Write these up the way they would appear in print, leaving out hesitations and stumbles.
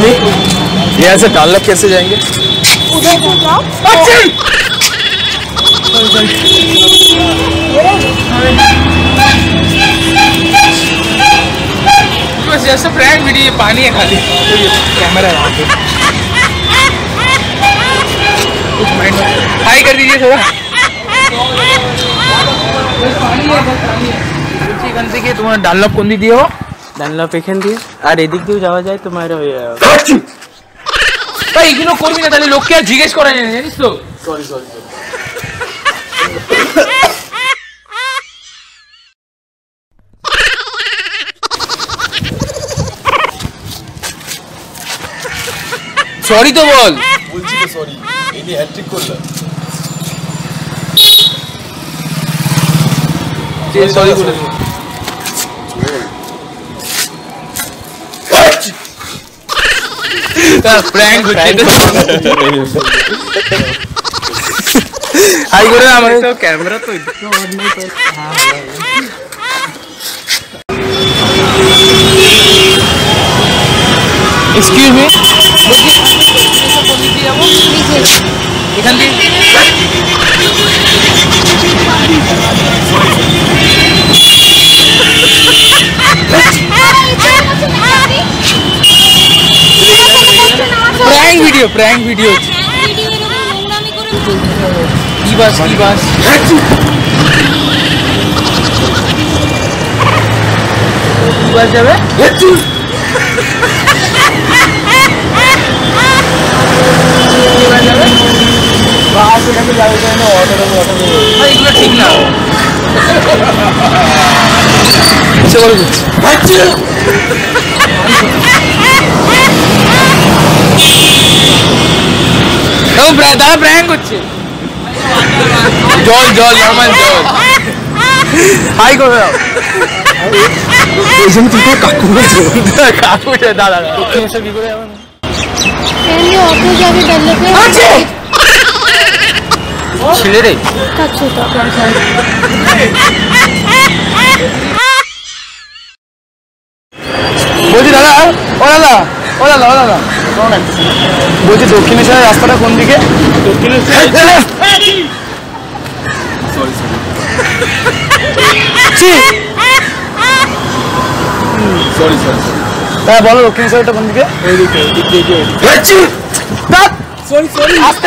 मी, यहाँ से डालना कैसे जाएंगे? उधर से जाओ। बस जैसे प्रैंक वीडियो, ये पानी है खाली, तो ये कैमरा है वहाँ पे। हाई कर दीजिए थोड़ा। পানি है তোমার ডানলপ কোন দিকে দিও? ডানলপ এখান দিয়ে, আর এদিক দিয়েও যাওয়া যায় তোমার। ভাই এগুলো করবি না, তাহলে লোককে আর জিজ্ঞেস করা যায় না, জানিস তো। সরি। সরি তো বল। বলছি তো সরি, এই নিয়ে হ্যাট্রিক করলাম। সরি বলে দিও। প্র্যাঙ্ক হচ্ছে তো। হাই করে আমার তো ক্যামেরা তো এক্সকিউজ মি, এখান দিয়ে প্র্যাঙ্ক ভিডিও কি বাস যাবে। এগুলো ঠিক না। দাদা প্র্যাঙ্ক হচ্ছে। জল নর্মাল জল। হাই করে দাও। কাকু দাদা কি করে যাবে? অটো যাবে ডানলপে। ছেড়ে রে। বলছি দাদা, ও দাদা বলছি দক্ষিণেশ্বরের রাস্তাটা কোন দিকে? সরি হ্যাঁ বলো, দক্ষিণেশ্বরটা কোন দিকে? আস্তে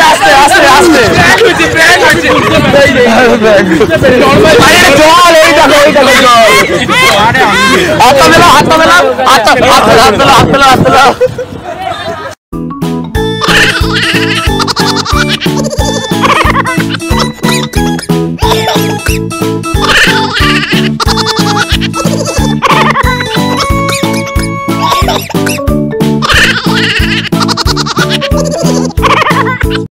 হাতটা মেলা